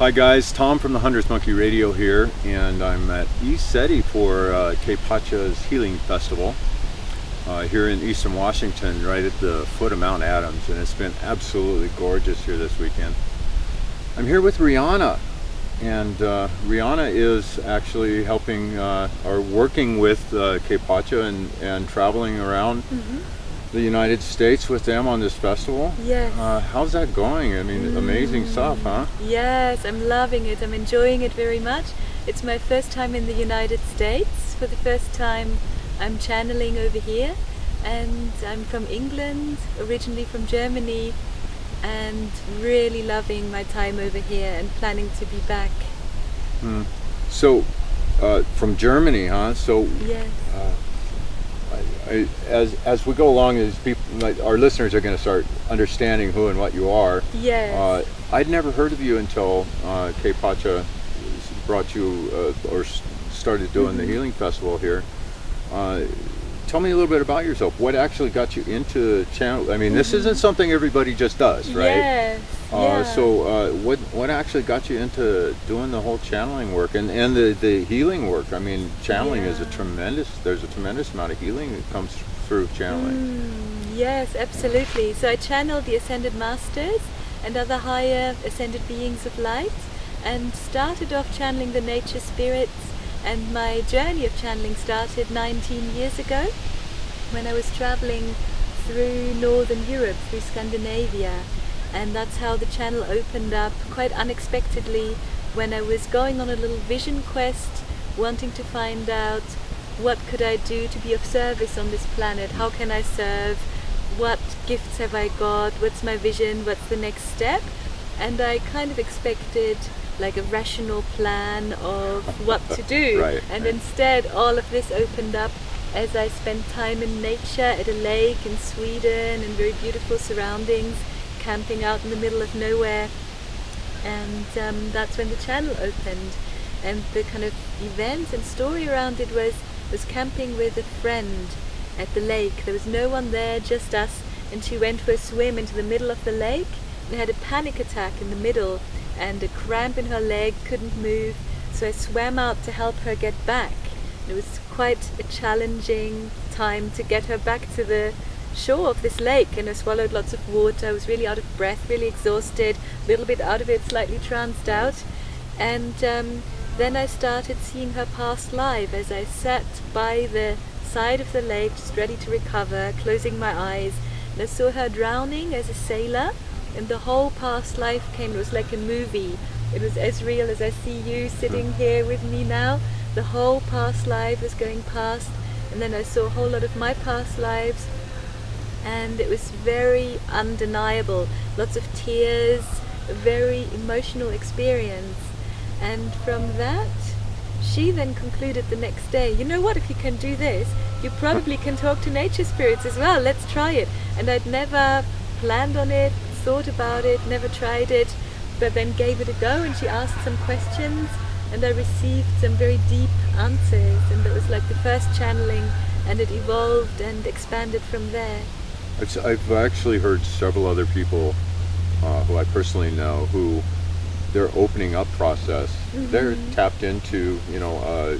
Hi guys, Tom from the Hundredth Monkey Radio here, and I'm at East City for Cape Pacha's Healing Festival here in Eastern Washington, right at the foot of Mount Adams, and it's been absolutely gorgeous here this weekend. I'm here with Rhiannon, and Rhiannon is actually helping or working with Cape Pacha and traveling around the United States with them on this festival. Yes. How's that going? I mean, amazing stuff, huh? Yes, I'm loving it. I'm enjoying it very much. It's my first time in the United States. For the first time I'm channeling over here, and I'm from England, originally from Germany, and really loving my time over here and planning to be back. So, from Germany, huh? So, Yes. as we go along, as people, like, our listeners are going to start understanding who and what you are. Yes. I'd never heard of you until Cape Pacha brought you or started doing the healing festival here. Tell me a little bit about yourself. What actually got you into channel? I mean, this isn't something everybody just does, right? Yes. Yeah. So what actually got you into doing the whole channeling work and the healing work? I mean, channeling is there's a tremendous amount of healing that comes through channeling. Yes, absolutely. So I channeled the Ascended Masters and other higher ascended beings of light, and started off channeling the nature spirits, and my journey of channeling started 19 years ago when I was traveling through Northern Europe, through Scandinavia. And that's how the channel opened up quite unexpectedly, when I was going on a little vision quest, wanting to find out what could I do to be of service on this planet, how can I serve, what gifts have I got, what's my vision, what's the next step. And I kind of expected like a rational plan of what to do. And instead all of this opened up as I spent time in nature at a lake in Sweden, in very beautiful surroundings, camping out in the middle of nowhere. And that's when the channel opened. And the kind of event and story around it was camping with a friend at the lake. There was no one there, just us, and she went for a swim into the middle of the lake and had a panic attack in the middle and a cramp in her leg, couldn't move. So I swam out to help her get back. It was quite a challenging time to get her back to the shore of this lake, and I swallowed lots of water. I was really out of breath, really exhausted, a little bit out of it, slightly tranced out. And then I started seeing her past life as I sat by the side of the lake, just ready to recover, closing my eyes. And I saw her drowning as a sailor, and the whole past life came. It was like a movie. It was as real as I see you sitting here with me now. The whole past life was going past, and then I saw a whole lot of my past lives, and it was very undeniable. Lots of tears, a very emotional experience. And from that, she then concluded the next day, you know what, if you can do this, you probably can talk to nature spirits as well, let's try it. And I'd never planned on it, thought about it, never tried it, but then gave it a go, and she asked some questions, and I received some very deep answers, and that was like the first channeling, and it evolved and expanded from there. I've actually heard several other people who I personally know who their opening up process, they're tapped into, a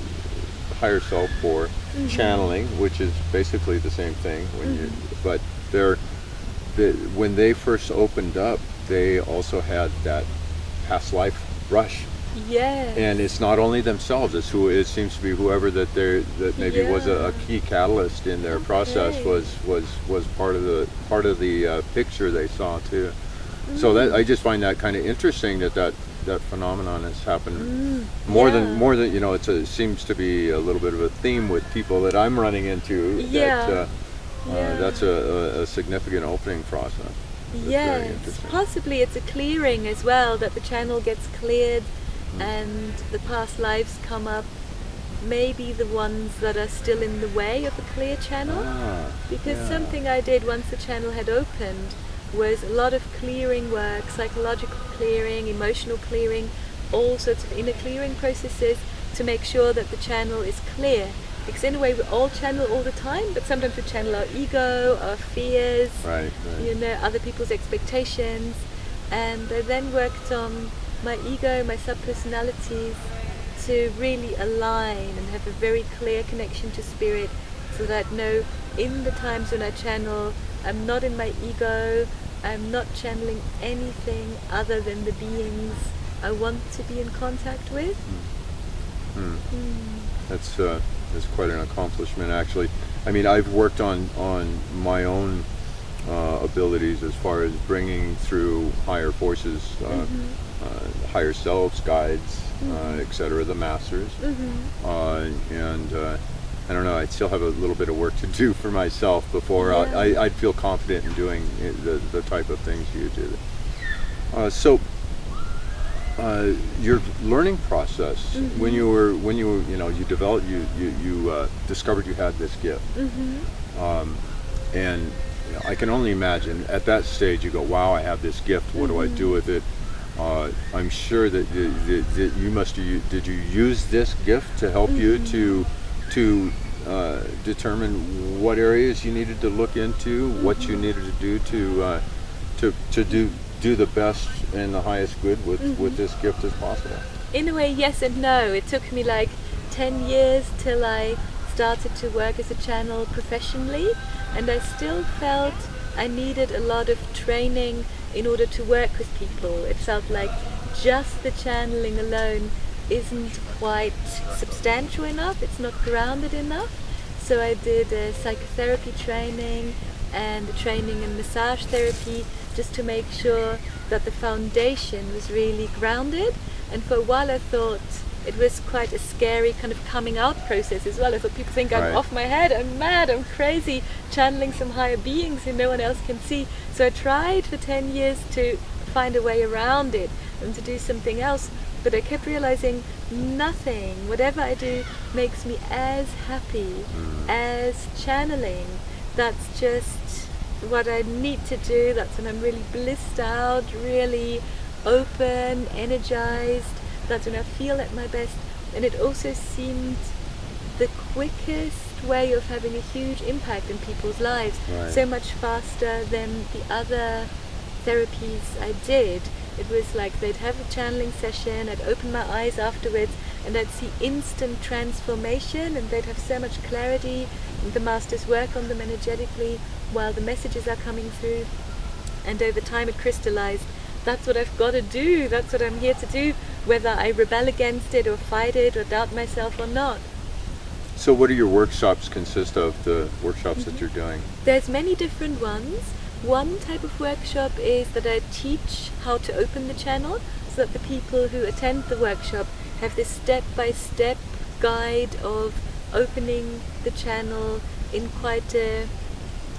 higher self for channeling, which is basically the same thing. But when they first opened up, they also had that past life rush. Yes. And it's not only themselves; it seems to be whoever that maybe was a key catalyst in their process was part of the picture they saw too. So that I just find that kind of interesting that phenomenon has happened more than it seems to be a little bit of a theme with people that I'm running into. That's a significant opening process. Yes, possibly it's a clearing as well, that the channel gets cleared and the past lives come up, maybe the ones that are still in the way of a clear channel. Because something I did once the channel had opened was a lot of clearing work, psychological clearing, emotional clearing, all sorts of inner clearing processes to make sure that the channel is clear. Because in a way we all channel all the time, but sometimes we channel our ego, our fears, other people's expectations. And I then worked on my ego, my subpersonalities to really align and have a very clear connection to spirit, so that I know in the times when I channel, I'm not in my ego, I'm not channeling anything other than the beings I want to be in contact with. That's quite an accomplishment, actually. I mean, I've worked on my own abilities as far as bringing through higher forces, higher selves, guides, etc., the masters, and I don't know, I still have a little bit of work to do for myself before I'd feel confident in doing the type of things you do. So your learning process, when you developed, you discovered you had this gift, and I can only imagine at that stage you go, wow, I have this gift, what do I do with it? I'm sure that you must have, did you use this gift to help you to determine what areas you needed to look into, what you needed to do to do the best and the highest good with this gift as possible? In a way, yes and no. It took me like 10 years till I started to work as a channel professionally, and I still felt I needed a lot of training in order to work with people. It felt like just the channeling alone isn't quite substantial enough, it's not grounded enough. So I did a psychotherapy training and a training in massage therapy, just to make sure that the foundation was really grounded. And for a while I thought it was quite a scary kind of coming out process as well. I thought people think I'm off my head, I'm mad, I'm crazy, channeling some higher beings who no one else can see. So I tried for 10 years to find a way around it and to do something else, but I kept realizing nothing, whatever I do, makes me as happy as channeling. That's just what I need to do. That's when I'm really blissed out, really open, energized. That's when I feel at my best. And it also seemed the quickest way of having a huge impact in people's lives, so much faster than the other therapies I did. It was like they'd have a channeling session, I'd open my eyes afterwards and I'd see instant transformation, and they'd have so much clarity, and the masters work on them energetically while the messages are coming through, and over time it crystallized. That's what I've got to do, that's what I'm here to do, whether I rebel against it or fight it or doubt myself or not. So what do your workshops consist of, the workshops that you're doing? There's many different ones. One type of workshop is that I teach how to open the channel, so that the people who attend the workshop have this step-by-step guide of opening the channel in quite in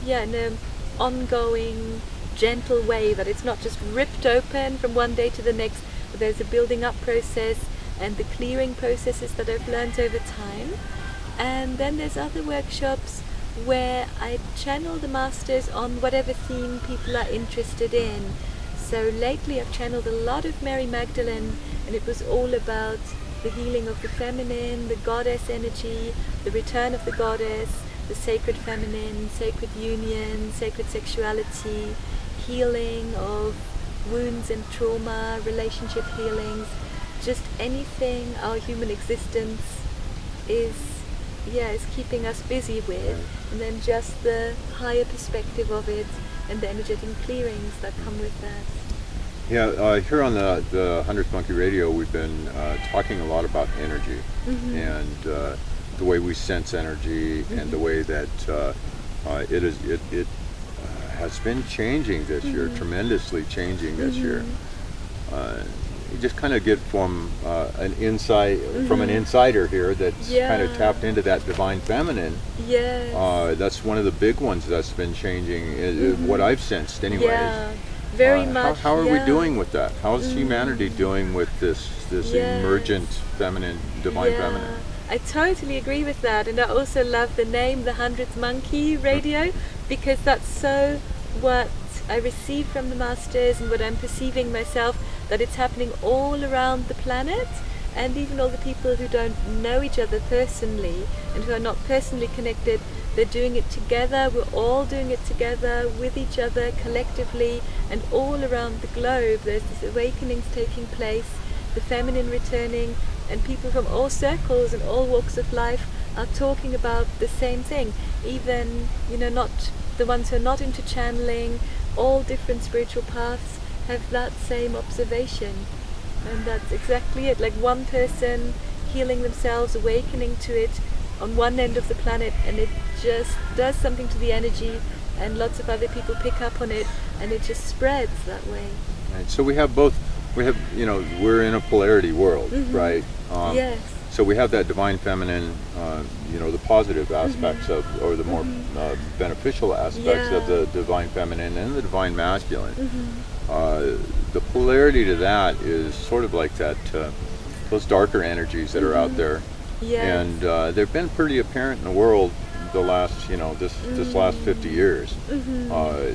an ongoing, gentle way, that it's not just ripped open from one day to the next, but there's a building up process and the clearing processes that I've learned over time. And then there's other workshops where I channel the masters on whatever theme people are interested in. So lately I've channeled a lot of Mary Magdalene, and it was all about the healing of the feminine, the goddess energy, the return of the goddess, the sacred feminine, sacred union, sacred sexuality, healing of wounds and trauma, relationship healings, just anything our human existence is keeping us busy with, and then just the higher perspective of it and the energetic clearings that come with that. Yeah, here on the Hundredth Monkey Radio, we've been talking a lot about energy and the way we sense energy and the way that it has been changing this year, tremendously changing this year. You just kind of get from an insight from an insider here that's kind of tapped into that divine feminine. Yes. That's one of the big ones that's been changing, what I've sensed anyways. Yeah, very much. How are we doing with that? How's humanity doing with this emergent feminine, divine feminine? I totally agree with that, and I also love the name, the 100th Monkey Radio, because that's so what I receive from the masters and what I'm perceiving myself, that it's happening all around the planet, and even all the people who don't know each other personally and who are not personally connected, They're doing it together. We're all doing it together with each other, collectively, and all around the globe. There's this awakenings taking place, the feminine returning, and people from all circles and all walks of life are talking about the same thing. Even, not the ones who are not into channeling, all different spiritual paths have that same observation. And that's exactly it, like one person healing themselves, awakening to it on one end of the planet, and it just does something to the energy, and lots of other people pick up on it, and it just spreads that way. Right. So we have both, we're in a polarity world, right? Yes. So we have that divine feminine, the positive aspects of, or the more beneficial aspects of the divine feminine and the divine masculine. The polarity to that is sort of like that, those darker energies that are out there. Yes. And they've been pretty apparent in the world the last, this last 50 years.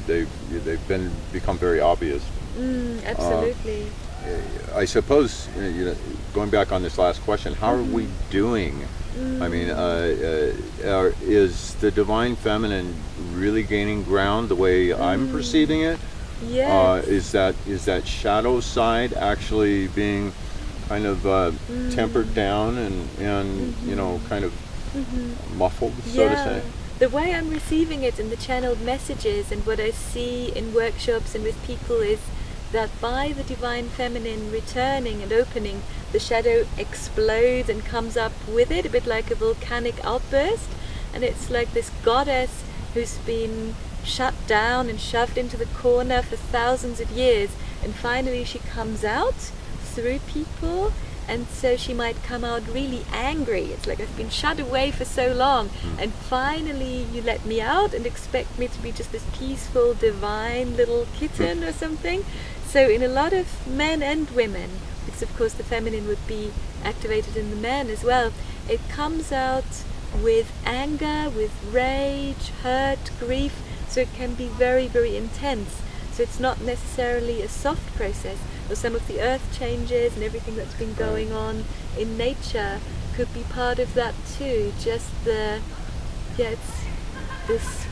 They've become very obvious. Absolutely. I suppose, going back on this last question, how are we doing? I mean, is the divine feminine really gaining ground the way I'm perceiving it? Yes. Is that shadow side actually being kind of tempered down and kind of muffled, so to say? The way I'm receiving it in the channeled messages and what I see in workshops and with people is that by the divine feminine returning and opening, the shadow explodes and comes up with it, a bit like a volcanic outburst, and it's like this goddess who's been shut down and shoved into the corner for thousands of years, and finally she comes out through people. And so she might come out really angry. It's like, I've been shut away for so long, and finally you let me out and expect me to be just this peaceful, divine little kitten or something. So in a lot of men and women, because of course the feminine would be activated in the men as well, it comes out with anger, with rage, hurt, grief. So it can be very, very intense. So it's not necessarily a soft process, or some of the earth changes and everything that's been going on in nature could be part of that too. Just it's this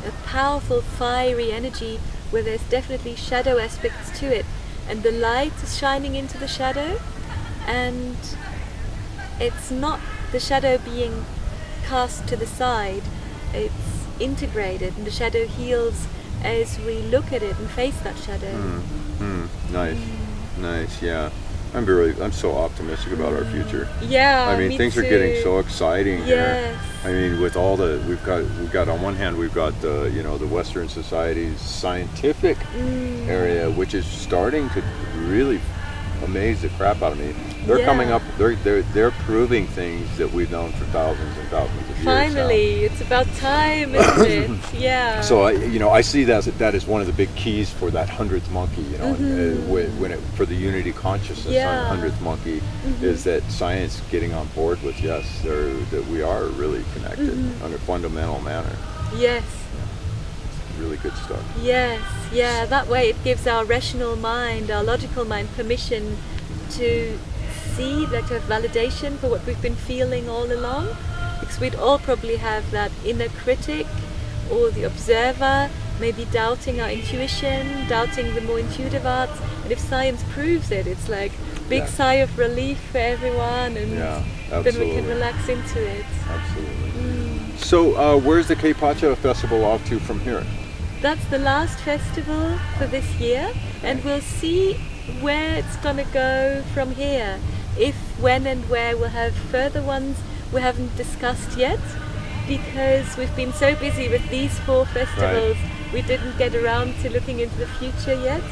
a powerful fiery energy where there's definitely shadow aspects to it, and the light is shining into the shadow, and it's not the shadow being cast to the side, it's integrated, and the shadow heals as we look at it and face that shadow. Nice, yeah. I'm so optimistic about our future. Yeah, I mean, me things too. are getting so exciting here. Yes. I mean, with all we've got on one hand, we've got the Western society's scientific area, which is starting to really amaze the crap out of me. They're coming up. They're proving things that we've known for thousands and thousands of years. Finally, it's about time, isn't it? Yeah. So I see that as one of the big keys for that 100th monkey. For the unity consciousness on 100th monkey is that science getting on board with that we are really connected in a fundamental manner. Yes. Really good stuff. Yes. Yeah. That way, it gives our rational mind, our logical mind, permission to see, like, to have validation for what we've been feeling all along, because we'd all probably have that inner critic or the observer, maybe doubting our intuition, doubting the more intuitive arts, and if science proves it, it's like big sigh of relief for everyone, and then we can relax into it. Absolutely. So where's the K-Pacha Festival off to from here? That's the last festival for this year, and we'll see where it's gonna go from here. If, when and where we'll have further ones we haven't discussed yet, because we've been so busy with these 4 festivals, we didn't get around to looking into the future yet.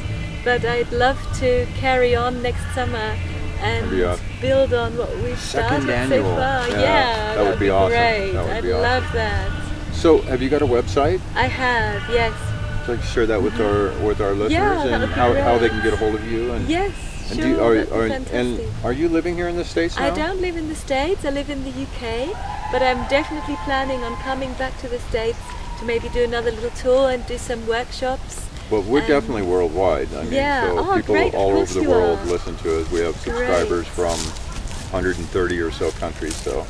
But I'd love to carry on next summer and build on what we've started so far. That would be awesome. Great. I'd love that. So, have you got a website? I have, yes. So I can share that with our listeners, and how they can get a hold of you. And yes. And sure, fantastic. And are you living here in the States now? I don't live in the States, I live in the UK, but I'm definitely planning on coming back to the States to maybe do another little tour and do some workshops. Well, we're definitely worldwide. I mean, so people all over the world listen to us. We have subscribers from 130 or so countries, so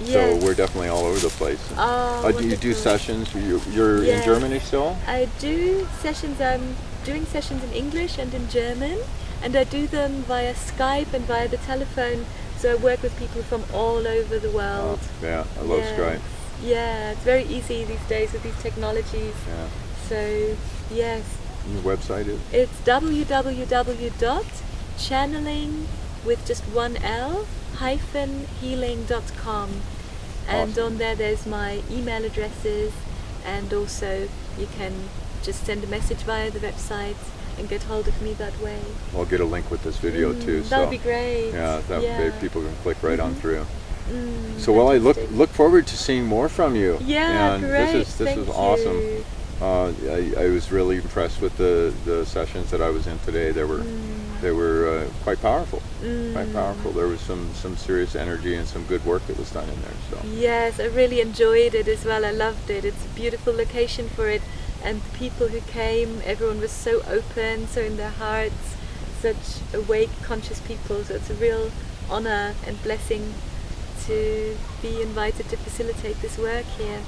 Yes. So we're definitely all over the place. Oh, Do you do wonderful. sessions? You're in Yes. Germany still? I do sessions. I'm doing sessions in English and in German, and I do them via Skype and via the telephone. So I work with people from all over the world. Yeah, I love Yes. Skype. Yeah, it's very easy these days with these technologies. Yeah. So yes, And your website is? it's www.channeling with just one L -healing.com, and Awesome. on there there's my email addresses, and also you can just send a message via the website and get hold of me that way. I'll get a link with this video too. That would be great. Yeah, that way people can click right on through. Mm, So well, I fantastic. look forward to seeing more from you. Yeah, and great. This Thank is awesome. you. I was really impressed with the sessions that I was in today. They were quite powerful. Quite powerful. There was some serious energy and some good work that was done in there. So Yes, I really enjoyed it as well. I loved it. It's a beautiful location for it, and the people who came, everyone was so open, so in their hearts, such awake, conscious people. So it's a real honor and blessing to be invited to facilitate this work here.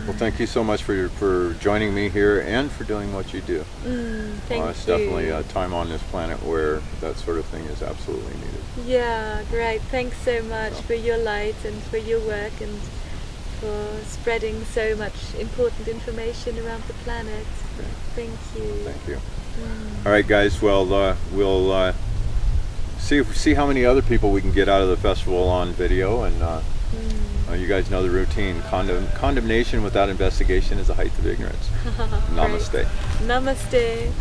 well, thank you so much for joining me here and for doing what you do. Thank It's you. definitely a time on this planet where that sort of thing is absolutely needed. Yeah, great. Thanks so much So. for your light and for your work and for spreading so much important information around the planet. Okay. Thank you. Thank you. All right, guys. Well, we'll see how many other people we can get out of the festival on video, and you guys know the routine. Condemnation without investigation is a height of ignorance. Namaste. Namaste.